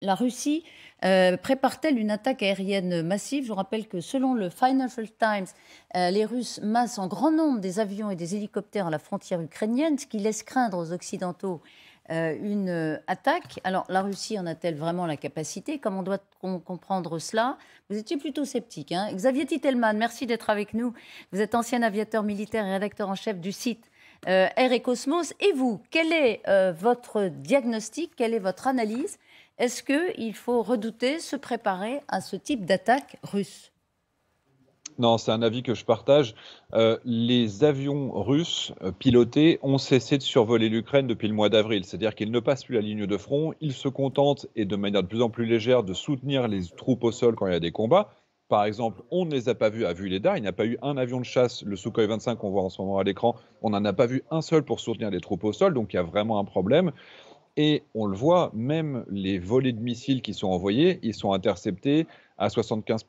La Russie prépare-t-elle une attaque aérienne massive? Je vous rappelle que selon le Financial Times, les Russes massent en grand nombre des avions et des hélicoptères à la frontière ukrainienne, ce qui laisse craindre aux Occidentaux une attaque. Alors la Russie en a-t-elle vraiment la capacité? Comment doit-on comprendre cela? Vous étiez plutôt sceptique, hein? Xavier Titelman, merci d'être avec nous. Vous êtes ancien aviateur militaire et rédacteur en chef du site Air et Cosmos. Et vous, quel est votre diagnostic? Quelle est votre analyse? Est-ce qu'il faut redouter, se préparer à ce type d'attaque russe? Non, c'est un avis que je partage. Les avions russes, pilotés ont cessé de survoler l'Ukraine depuis le mois d'avril. C'est-à-dire qu'ils ne passent plus la ligne de front, ils se contentent, et de manière de plus en plus légère, de soutenir les troupes au sol quand il y a des combats. Par exemple, on ne les a pas vus à vue les dards, il n'y a pas eu un avion de chasse, le Sukhoi 25 qu'on voit en ce moment à l'écran, on n'en a pas vu un seul pour soutenir les troupes au sol, donc il y a vraiment un problème. Et on le voit, même les volées de missiles qui sont envoyés, ils sont interceptés à 75.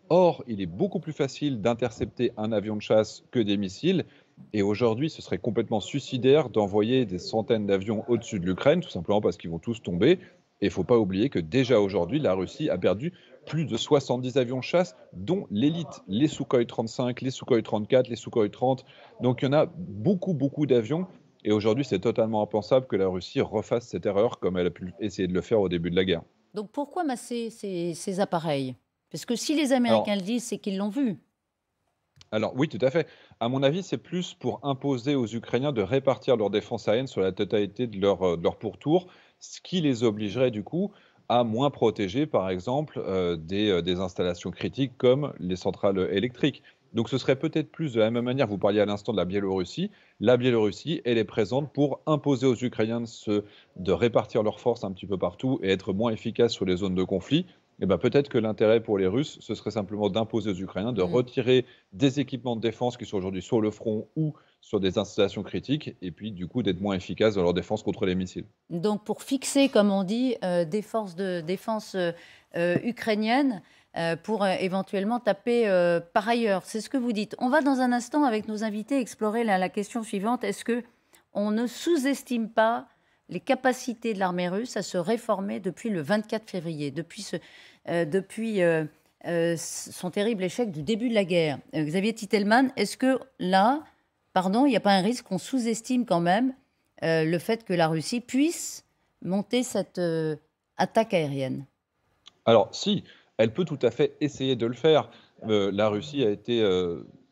Or, il est beaucoup plus facile d'intercepter un avion de chasse que des missiles. Et aujourd'hui, ce serait complètement suicidaire d'envoyer des centaines d'avions au-dessus de l'Ukraine, tout simplement parce qu'ils vont tous tomber. Et il ne faut pas oublier que déjà aujourd'hui, la Russie a perdu plus de 70 avions de chasse, dont l'élite, les Sukhoi 35, les Sukhoi 34, les Sukhoi 30. Donc il y en a beaucoup, beaucoup d'avions. Et aujourd'hui, c'est totalement impensable que la Russie refasse cette erreur comme elle a pu essayer de le faire au début de la guerre. Donc pourquoi masser ces appareils? Parce que si les Alors, Américains le disent, c'est qu'ils l'ont vu. alors oui, tout à fait. À mon avis, c'est plus pour imposer aux Ukrainiens de répartir leur défense aérienne sur la totalité de leur pourtour, ce qui les obligerait du coup à moins protéger, par exemple, des installations critiques comme les centrales électriques. Donc ce serait peut-être plus de la même manière, vous parliez à l'instant de la Biélorussie. La Biélorussie, elle est présente pour imposer aux Ukrainiens de répartir leurs forces un petit peu partout et être moins efficaces sur les zones de conflit. Et ben, peut-être que l'intérêt pour les Russes, ce serait simplement d'imposer aux Ukrainiens de Mm. retirer des équipements de défense qui sont aujourd'hui sur le front ou sur des installations critiques, et puis du coup d'être moins efficaces dans leur défense contre les missiles. Donc pour fixer, comme on dit, des forces de défense ukrainiennes pour éventuellement taper par ailleurs. C'est ce que vous dites. On va dans un instant avec nos invités explorer la question suivante. Est-ce que on ne sous-estime pas les capacités de l'armée russe à se réformer depuis le 24 février, depuis son terrible échec du début de la guerre? Xavier Titelman, est-ce que là, pardon, il n'y a pas un risque qu'on sous-estime quand même le fait que la Russie puisse monter cette attaque aérienne? Alors si, elle peut tout à fait essayer de le faire. La Russie a été,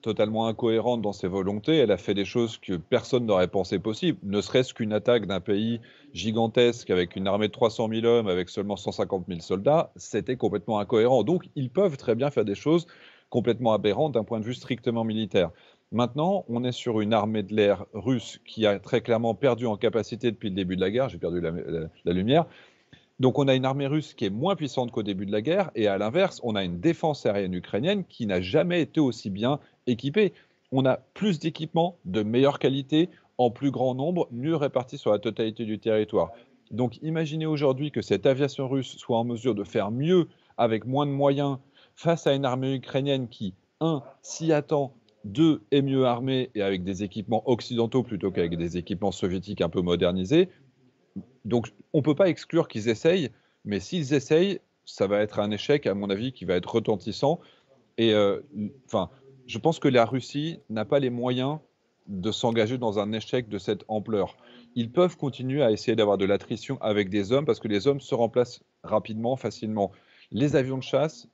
totalement incohérente dans ses volontés. Elle a fait des choses que personne n'aurait pensé possible, ne serait-ce qu'une attaque d'un pays gigantesque avec une armée de 300 000 hommes, avec seulement 150 000 soldats, c'était complètement incohérent. Donc ils peuvent très bien faire des choses complètement aberrantes d'un point de vue strictement militaire. Maintenant, on est sur une armée de l'air russe qui a très clairement perdu en capacité depuis le début de la guerre. J'ai perdu la lumière. Donc on a une armée russe qui est moins puissante qu'au début de la guerre, et à l'inverse, on a une défense aérienne ukrainienne qui n'a jamais été aussi bien équipée. On a plus d'équipements de meilleure qualité, en plus grand nombre, mieux répartis sur la totalité du territoire. Donc imaginez aujourd'hui que cette aviation russe soit en mesure de faire mieux avec moins de moyens face à une armée ukrainienne qui, un, s'y attend, deux, est mieux armée et avec des équipements occidentaux plutôt qu'avec des équipements soviétiques un peu modernisés. Donc, on ne peut pas exclure qu'ils essayent, mais s'ils essayent, ça va être un échec, à mon avis, qui va être retentissant. Et enfin, je pense que la Russie n'a pas les moyens de s'engager dans un échec de cette ampleur. Ils peuvent continuer à essayer d'avoir de l'attrition avec des hommes, parce que les hommes se remplacent rapidement, facilement. Les avions de chasse,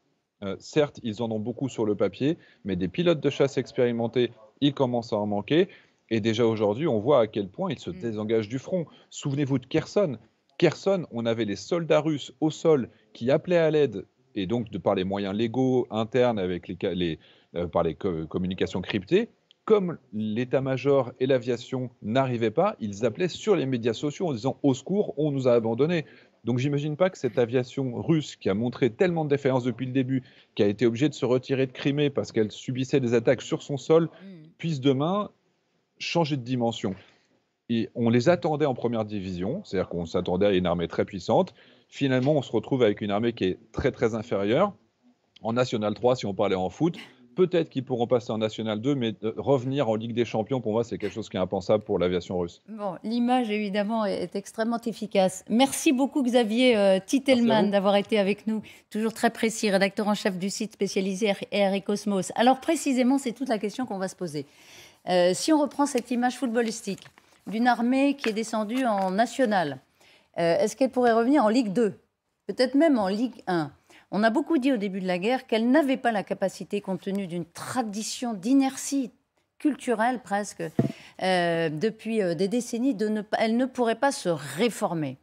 certes, ils en ont beaucoup sur le papier, mais des pilotes de chasse expérimentés, il commence à en manquer. Et déjà aujourd'hui, on voit à quel point ils se Mm. désengagent du front. Souvenez-vous de Kherson. Kherson, on avait les soldats russes au sol qui appelaient à l'aide, et donc de par les moyens légaux internes avec par les communications cryptées. Comme l'état-major et l'aviation n'arrivaient pas, ils appelaient sur les médias sociaux en disant au secours, on nous a abandonnés. Donc j'imagine pas que cette aviation russe qui a montré tellement de défaillance depuis le début, qui a été obligée de se retirer de Crimée parce qu'elle subissait des attaques sur son sol, Mm. puisse demain changer de dimension. Et on les attendait en première division, c'est-à-dire qu'on s'attendait à une armée très puissante. Finalement, on se retrouve avec une armée qui est très très inférieure. En National 3, si on parlait en foot, peut-être qu'ils pourront passer en National 2, mais revenir en Ligue des Champions, pour moi, c'est quelque chose qui est impensable pour l'aviation russe. Bon, l'image, évidemment, est extrêmement efficace. Merci beaucoup, Xavier Merci à Titelman, vous. d'avoir été avec nous. Toujours très précis, rédacteur en chef du site spécialisé Air et Cosmos. Alors, précisément, c'est toute la question qu'on va se poser. Si on reprend cette image footballistique d'une armée qui est descendue en nationale, est-ce qu'elle pourrait revenir en Ligue 2? Peut-être même en Ligue 1. On a beaucoup dit au début de la guerre qu'elle n'avait pas la capacité, compte tenu d'une tradition d'inertie culturelle presque, depuis des décennies, elle ne pourrait pas se réformer.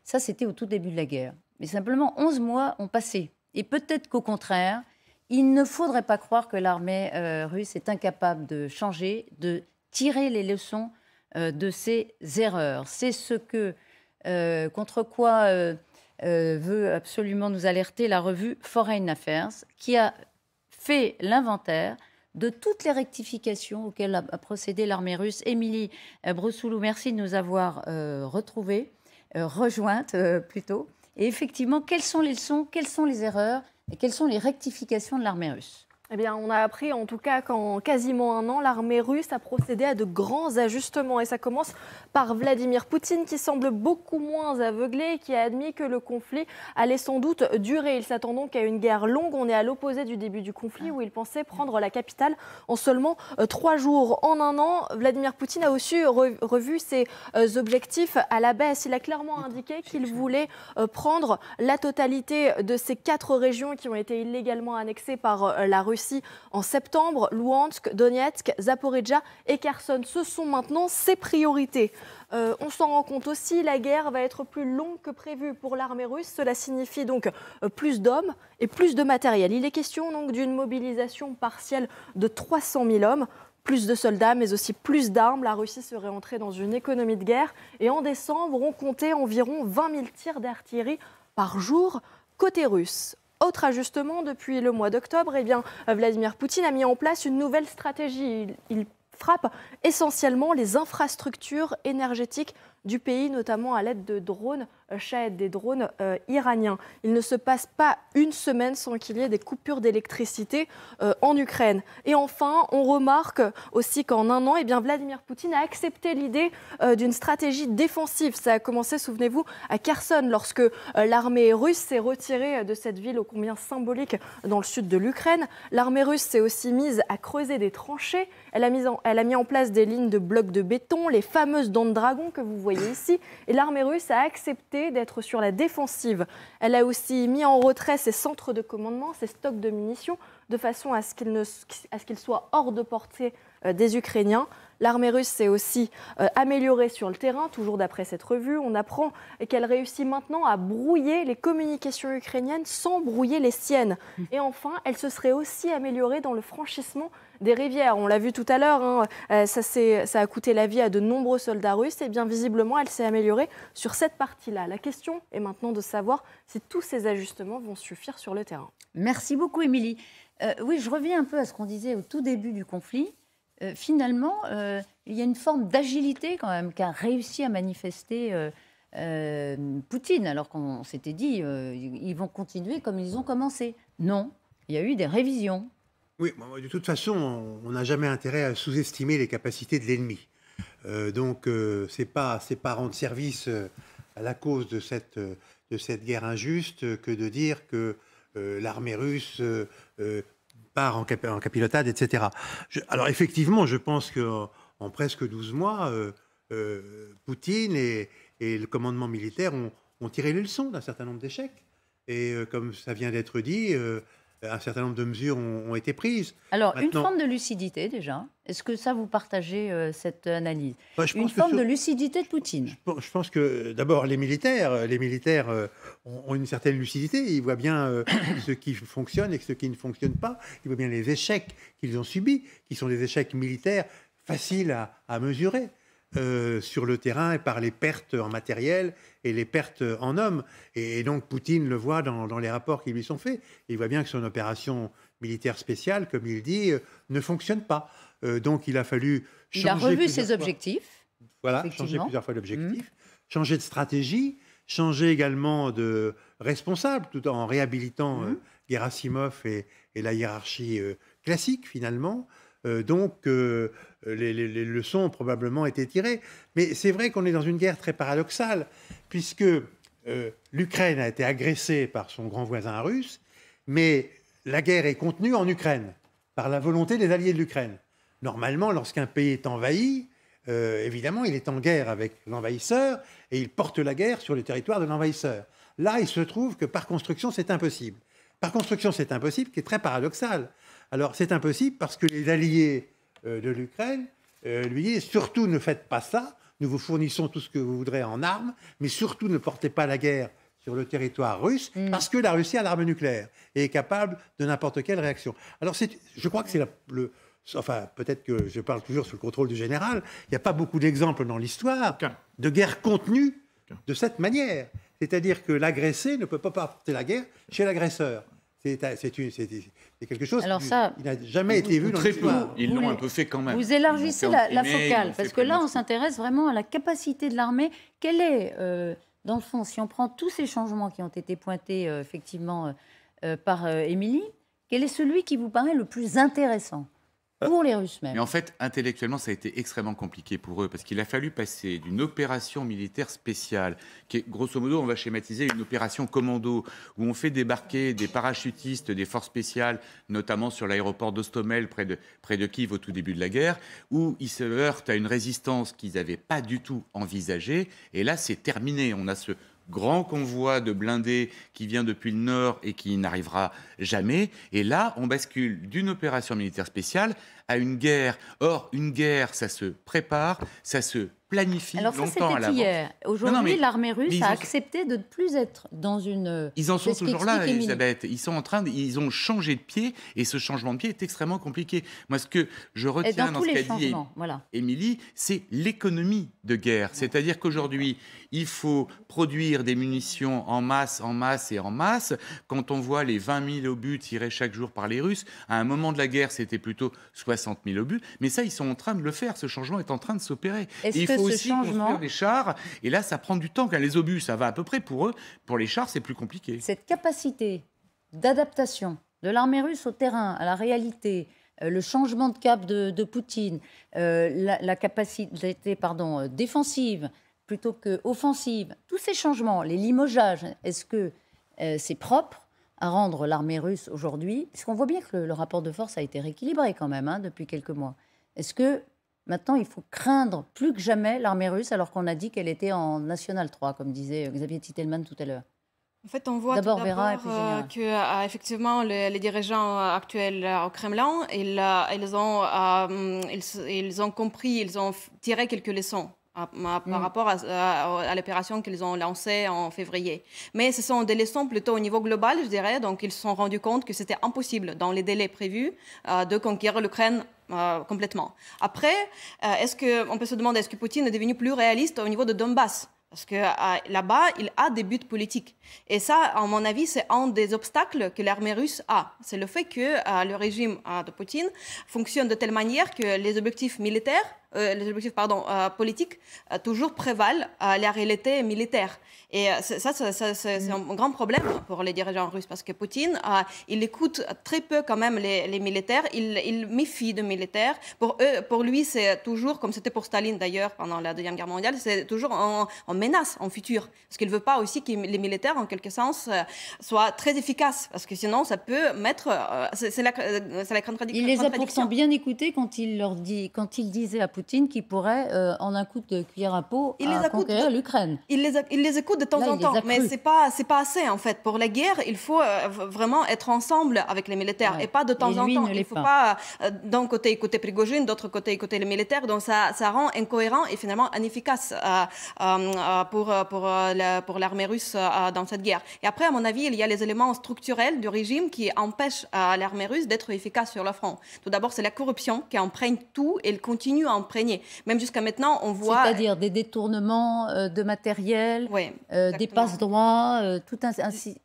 Ça, c'était au tout début de la guerre. Mais simplement, 11 mois ont passé. Et peut-être qu'au contraire, il ne faudrait pas croire que l'armée russe est incapable de changer, de tirer les leçons de ses erreurs. C'est ce que, contre quoi veut absolument nous alerter la revue Foreign Affairs, qui a fait l'inventaire de toutes les rectifications auxquelles a procédé l'armée russe. Émilie Brossoulou, merci de nous avoir rejointes plutôt. Et effectivement, quelles sont les leçons, quelles sont les erreurs et quelles sont les rectifications de l'armée russe? Eh bien, on a appris en tout cas qu'en quasiment un an, l'armée russe a procédé à de grands ajustements. Et ça commence par Vladimir Poutine, qui semble beaucoup moins aveuglé et qui a admis que le conflit allait sans doute durer. Il s'attend donc à une guerre longue. On est à l'opposé du début du conflit, où il pensait prendre la capitale en seulement 3 jours. En un an, Vladimir Poutine a aussi revu ses objectifs à la baisse. Il a clairement indiqué qu'il voulait prendre la totalité de ces 4 régions qui ont été illégalement annexées par la Russie en septembre: Louhansk, Donetsk, Zaporijjia et Kherson. Ce sont maintenant ses priorités. On s'en rend compte aussi, la guerre va être plus longue que prévu pour l'armée russe. Cela signifie donc plus d'hommes et plus de matériel. Il est question donc d'une mobilisation partielle de 300 000 hommes. Plus de soldats, mais aussi plus d'armes. La Russie serait entrée dans une économie de guerre. Et en décembre, on comptait environ 20 000 tirs d'artillerie par jour côté russe. Autre ajustement, depuis le mois d'octobre, Vladimir Poutine a mis en place une nouvelle stratégie. Il frappe essentiellement les infrastructures énergétiques du pays, notamment à l'aide de drones Shahed, des drones iraniens. Il ne se passe pas une semaine sans qu'il y ait des coupures d'électricité en Ukraine. Et enfin, on remarque aussi qu'en un an, Vladimir Poutine a accepté l'idée d'une stratégie défensive. Ça a commencé, souvenez-vous, à Kherson, lorsque l'armée russe s'est retirée de cette ville ô combien symbolique dans le sud de l'Ukraine. L'armée russe s'est aussi mise à creuser des tranchées. Elle a mis en place des lignes de blocs de béton, les fameuses dents de dragon que vous voyez ici. Et l'armée russe a accepté d'être sur la défensive. Elle a aussi mis en retrait ses centres de commandement, ses stocks de munitions, de façon à ce qu'ils soient hors de portée des Ukrainiens. L'armée russe s'est aussi améliorée sur le terrain, toujours d'après cette revue. On apprend qu'elle réussit maintenant à brouiller les communications ukrainiennes sans brouiller les siennes. Et enfin, elle se serait aussi améliorée dans le franchissement des rivières. On l'a vu tout à l'heure, ça a coûté la vie à de nombreux soldats russes. Et bien visiblement, elle s'est améliorée sur cette partie-là. La question est maintenant de savoir si tous ces ajustements vont suffire sur le terrain. Merci beaucoup, Émilie. Oui, je reviens un peu à ce qu'on disait au tout début du conflit. Finalement, il y a une forme d'agilité quand même qu'a réussi à manifester Poutine, alors qu'on s'était dit ils vont continuer comme ils ont commencé. Non, il y a eu des révisions. Oui, de toute façon, on n'a jamais intérêt à sous-estimer les capacités de l'ennemi. Donc, c'est pas rendre service à la cause de cette guerre injuste que de dire que l'armée russe part en capilotade, etc. Alors, effectivement, je pense qu'en presque 12 mois, Poutine et le commandement militaire ont tiré les leçons d'un certain nombre d'échecs. Et comme ça vient d'être dit, un certain nombre de mesures ont été prises. Alors, une forme de lucidité déjà. Est-ce que ça, vous partagez cette analyse? Une forme de lucidité de Poutine. Je pense que d'abord, les militaires ont une certaine lucidité. Ils voient bien ce qui fonctionne et ce qui ne fonctionne pas. Ils voient bien les échecs qu'ils ont subis, qui sont des échecs militaires faciles à mesurer sur le terrain et par les pertes en matériel et les pertes en hommes. Et donc, Poutine le voit dans les rapports qui lui sont faits. Il voit bien que son opération militaire spéciale, comme il dit, ne fonctionne pas. Donc, il a fallu changer. Il a revu ses objectifs. Voilà, changer plusieurs fois d'objectif, changer de stratégie, changer également de responsable, tout en réhabilitant Gerasimov et la hiérarchie classique finalement. Les leçons ont probablement été tirées. Mais c'est vrai qu'on est dans une guerre très paradoxale, puisque l'Ukraine a été agressée par son grand voisin russe, mais la guerre est contenue en Ukraine, par la volonté des alliés de l'Ukraine. Normalement, lorsqu'un pays est envahi, évidemment, il est en guerre avec l'envahisseur et il porte la guerre sur le territoire de l'envahisseur. Là, il se trouve que par construction, c'est impossible. Par construction, c'est impossible, qui est très paradoxal. Alors, c'est impossible parce que les alliés de l'Ukraine lui disent « Surtout, ne faites pas ça, nous vous fournissons tout ce que vous voudrez en armes, mais surtout, ne portez pas la guerre sur le territoire russe, parce que la Russie a l'arme nucléaire et est capable de n'importe quelle réaction. » Alors, je crois que c'est enfin, peut-être que je parle toujours sous le contrôle du général, il n'y a pas beaucoup d'exemples dans l'histoire de guerre contenue de cette manière. C'est-à-dire que l'agressé ne peut pas porter la guerre chez l'agresseur. C'est quelque chose qui n'a jamais été vu dans l'histoire. Ils l'ont un peu fait quand même. Vous élargissez la focale, parce que là, on s'intéresse vraiment à la capacité de l'armée. Quelle est, dans le fond, si on prend tous ces changements qui ont été pointés effectivement par Émilie, quel est celui qui vous paraît le plus intéressant pour les Russes même? Mais en fait, intellectuellement, ça a été extrêmement compliqué pour eux, parce qu'il a fallu passer d'une opération militaire spéciale, qui est, grosso modo, on va schématiser une opération commando, où on fait débarquer des parachutistes, des forces spéciales, notamment sur l'aéroport d'Ostomel, près de Kiev, au tout début de la guerre, où ils se heurtent à une résistance qu'ils n'avaient pas du tout envisagée, et là, c'est terminé. On a ce grand convoi de blindés qui vient depuis le nord et qui n'arrivera jamais. Et là, on bascule d'une opération militaire spéciale à une guerre. Or, une guerre, ça se prépare, ça se planifie longtemps à l'avance. Hier. Aujourd'hui, l'armée russe a accepté de ne plus être dans une... Ils en sont toujours là, Elisabeth. Ils ont changé de pied et ce changement de pied est extrêmement compliqué. Moi, ce que je retiens dans ce qu'a dit Émilie, c'est l'économie de guerre. C'est-à-dire qu'aujourd'hui, il faut produire des munitions en masse et en masse. Quand on voit les 20 000 obus tirés chaque jour par les Russes, à un moment de la guerre, c'était plutôt 60 000 obus. Mais ça, ils sont en train de le faire. Ce changement est en train de s'opérer. Il faut aussi construire des chars. Et là, ça prend du temps. Quand les obus, ça va à peu près pour eux. Pour les chars, c'est plus compliqué. Cette capacité d'adaptation de l'armée russe au terrain, à la réalité, le changement de cap de Poutine, la capacité défensive plutôt qu'offensive, tous ces changements, les limogeages, est-ce que c'est propre à rendre l'armée russe aujourd'hui? Parce qu'on voit bien que le rapport de force a été rééquilibré quand même depuis quelques mois. Est-ce que maintenant il faut craindre plus que jamais l'armée russe alors qu'on a dit qu'elle était en National 3, comme disait Xavier Titelman tout à l'heure? En fait, on voit d'abord que effectivement les dirigeants actuels au Kremlin, ils ont compris, ils ont tiré quelques leçons par rapport à l'opération qu'ils ont lancée en février. Mais ce sont des leçons plutôt au niveau global, je dirais. Donc, ils se sont rendus compte que c'était impossible, dans les délais prévus, de conquérir l'Ukraine complètement. Après, on peut se demander, est-ce que Poutine est devenu plus réaliste au niveau de Donbass? Parce que là-bas, il a des buts politiques. Et ça, à mon avis, c'est un des obstacles que l'armée russe a. C'est le fait que le régime de Poutine fonctionne de telle manière que les objectifs politiques toujours prévalent la réalité militaire. Et ça, c'est un grand problème pour les dirigeants russes, parce que Poutine, il écoute très peu quand même les militaires, il méfie de militaires. Pour lui, c'est toujours, comme c'était pour Staline d'ailleurs pendant la Deuxième Guerre mondiale, c'est toujours en menace en futur. Parce qu'il ne veut pas aussi que les militaires, en quelque sens, soient très efficaces, parce que sinon, ça peut mettre... c'est la contradiction. Il les a pourtant bien écoutés quand il disait à Poutine qu'il pourrait, en un coup de cuillère à peau, conquérir l'Ukraine. Il les écoute de temps en temps, mais c'est pas assez en fait. Pour la guerre, il faut vraiment être ensemble avec les militaires et pas de temps en temps. Il ne faut pas d'un côté écouter Prigojine, d'autre côté écouter les militaires. Donc ça rend incohérent et finalement inefficace pour l'armée russe dans cette guerre. Et après, à mon avis, il y a les éléments structurels du régime qui empêchent l'armée russe d'être efficace sur le front. Tout d'abord, c'est la corruption qui imprègne tout et elle continue à imprégner imprégné. Même jusqu'à maintenant, on voit... C'est-à-dire des détournements de matériel, des passe-droits, tout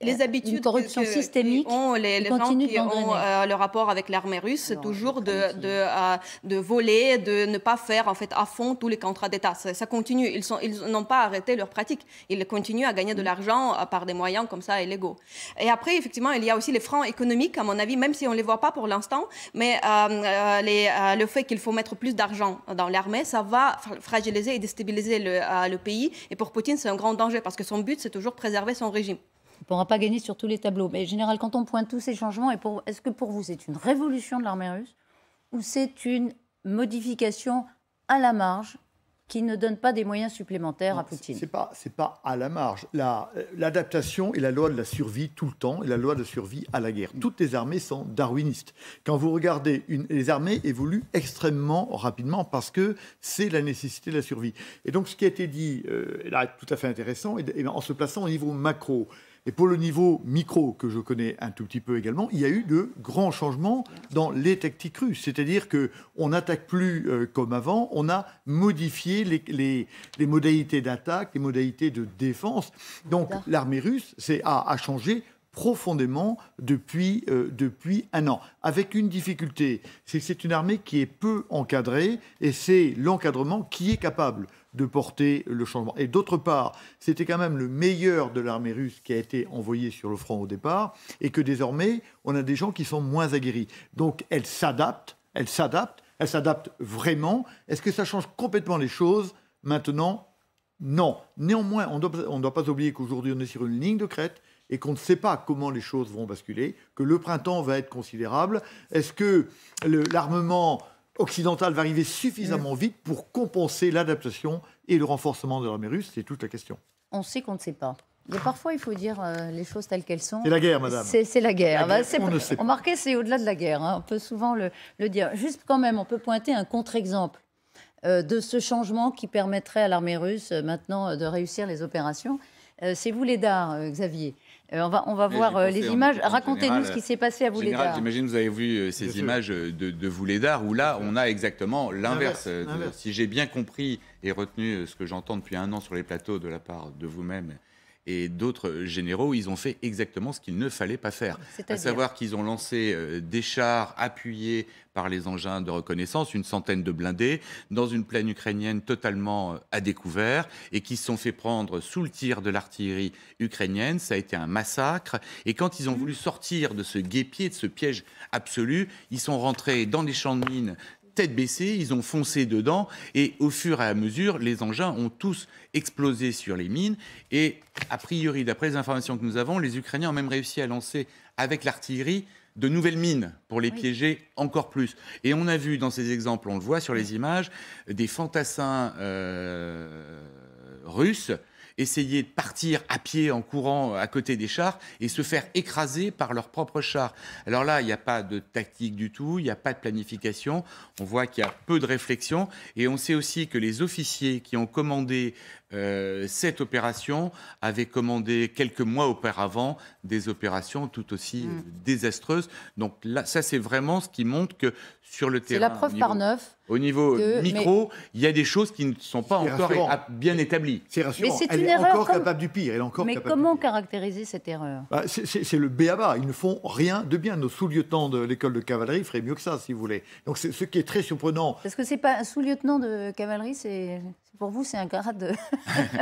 les habitudes une corruption systémique. Les gens qui ont le rapport avec l'armée russe, c'est toujours de voler, de ne pas faire en fait à fond tous les contrats d'État. Ça continue. Ils n'ont pas arrêté leur pratique. Ils continuent à gagner de l'argent par des moyens comme ça illégaux. Et après, effectivement, il y a aussi les freins économiques, à mon avis, même si on ne les voit pas pour l'instant, mais le fait qu'il faut mettre plus d'argent dans l'armée, ça va fragiliser et déstabiliser le pays. Et pour Poutine, c'est un grand danger parce que son but, c'est toujours préserver son régime. On ne pourra pas gagner sur tous les tableaux. Mais général, quand on pointe tous ces changements, est-ce que pour vous, c'est une révolution de l'armée russe ou c'est une modification à la marge qui ne donne pas des moyens supplémentaires à Poutine? C'est pas à la marge. L'adaptation est la loi de la survie tout le temps et la loi de survie à la guerre. Toutes les armées sont darwinistes. Quand vous regardez, les armées évoluent extrêmement rapidement parce que c'est la nécessité de la survie. Et donc ce qui a été dit là, tout à fait intéressant, en se plaçant au niveau macro. Et pour le niveau micro, que je connais un tout petit peu également, il y a eu de grands changements dans les tactiques russes. C'est-à-dire qu'on n'attaque plus comme avant, on a modifié les modalités d'attaque, les modalités de défense. Donc l'armée russe a changé profondément depuis un an, avec une difficulté, c'est que c'est une armée qui est peu encadrée, et c'est l'encadrement qui est capable de porter le changement. Et d'autre part, c'était quand même le meilleur de l'armée russe qui a été envoyé sur le front au départ, et que désormais, on a des gens qui sont moins aguerris. Donc elle s'adapte vraiment. Est-ce que ça change complètement les choses maintenant? Non. Néanmoins, on ne doit pas oublier qu'aujourd'hui, on est sur une ligne de crête, et qu'on ne sait pas comment les choses vont basculer, que le printemps va être considérable. Est-ce que l'armement occidental va arriver suffisamment vite pour compenser l'adaptation et le renforcement de l'armée russe? C'est toute la question. On sait qu'on ne sait pas. Mais parfois, il faut dire les choses telles qu'elles sont. C'est la guerre, madame. C'est la guerre. On ne sait pas. Remarquez, c'est au-delà de la guerre. On peut souvent le dire. Juste quand même, on peut pointer un contre-exemple de ce changement qui permettrait à l'armée russe maintenant de réussir les opérations. C'est Vuhledar, Xavier. On va voir les images. Racontez-nous ce qui s'est passé à Vuhledar. J'imagine que vous avez vu ces images de Vuhledar, où là, on a exactement l'inverse. Si j'ai bien compris et retenu ce que j'entends depuis un an sur les plateaux de la part de vous-même et d'autres généraux, ils ont fait exactement ce qu'il ne fallait pas faire. À savoir qu'ils ont lancé des chars appuyés par les engins de reconnaissance, une centaine de blindés, dans une plaine ukrainienne totalement à découvert, et qui se sont fait prendre sous le tir de l'artillerie ukrainienne. Ça a été un massacre. Et quand ils ont voulu sortir de ce guêpier, de ce piège absolu, ils sont rentrés dans les champs de mines, tête baissée, ils ont foncé dedans, et au fur et à mesure, les engins ont tous explosé sur les mines, et a priori, d'après les informations que nous avons, les Ukrainiens ont même réussi à lancer avec l'artillerie de nouvelles mines pour les piéger encore plus. Et on a vu dans ces exemples, on le voit sur les images, des fantassins russes essayer de partir à pied en courant à côté des chars et se faire écraser par leurs propres chars. Alors là, il n'y a pas de tactique du tout, il n'y a pas de planification, on voit qu'il y a peu de réflexion, et on sait aussi que les officiers qui ont commandé cette opération avaient commandé quelques mois auparavant des opérations tout aussi désastreuses. Donc là, ça c'est vraiment ce qui montre que sur le terrain... C'est la preuve par neuf. Au niveau micro, il y a des choses qui ne sont pas encore bien établies. C'est rassurant. Mais c'est elle une est erreur encore capable du pire. Elle est encore mais capable comment du pire. caractériser cette erreur? C'est le b.a.-ba. Ils ne font rien de bien. Nos sous-lieutenants de l'école de cavalerie feraient mieux que ça, si vous voulez. Donc c'est ce qui est très surprenant. Parce que c'est pas un sous-lieutenant de cavalerie, pour vous, c'est un grade de...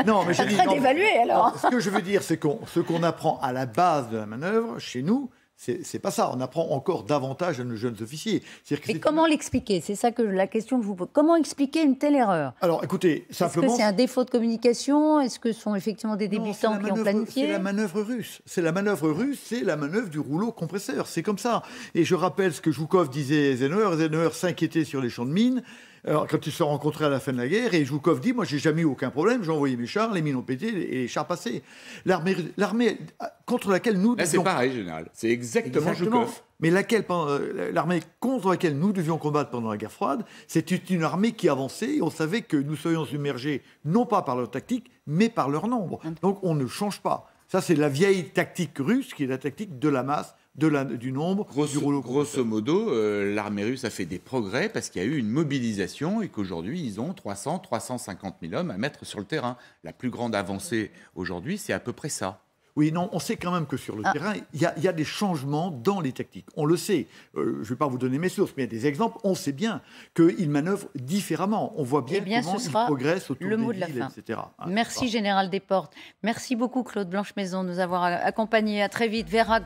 Non, mais j'ai dit... Très dévalué, alors. Non, ce que je veux dire, c'est ce qu'on apprend à la base de la manœuvre, chez nous, c'est pas ça. On apprend encore davantage à nos jeunes officiers. Mais comment l'expliquer? C'est ça que la question que je vous pose. Comment expliquer une telle erreur? Alors, écoutez, simplement... Est-ce que c'est un défaut de communication? Est-ce que ce sont effectivement des débutants qui ont planifié? C'est la manœuvre russe. C'est la manœuvre russe, c'est la manœuvre du rouleau compresseur. C'est comme ça. Et je rappelle ce que Zhukov disait à Eisenhower. Eisenhower s'inquiétait sur les champs de mines. Alors, quand ils se sont rencontrés à la fin de la guerre, et Zhukov dit, moi, j'ai jamais eu aucun problème, j'ai envoyé mes chars, les mines ont pété et les chars passaient. L'armée contre laquelle nous... Là, c'est pareil, général. C'est exactement Zhukov. Mais l'armée contre laquelle nous devions combattre pendant la guerre froide, c'était une armée qui avançait, et on savait que nous serions submergés, non pas par leur tactique, mais par leur nombre. Donc, on ne change pas. Ça, c'est la vieille tactique russe, qui est la tactique de la masse, du nombre du rouleau Grosso modo, l'armée russe a fait des progrès parce qu'il y a eu une mobilisation et qu'aujourd'hui, ils ont 300-350 000 hommes à mettre sur le terrain. La plus grande avancée aujourd'hui, c'est à peu près ça. Oui, non, on sait quand même que sur le terrain, il y a des changements dans les tactiques. On le sait. Je ne vais pas vous donner mes sources, mais il y a des exemples. On sait bien qu'ils manœuvrent différemment. On voit bien comment ils progressent autour le mot des de la villes, fin. etc. Merci, Général Desportes. Merci beaucoup, Claude Blanche-Maison, de nous avoir accompagnés. À très vite. Vera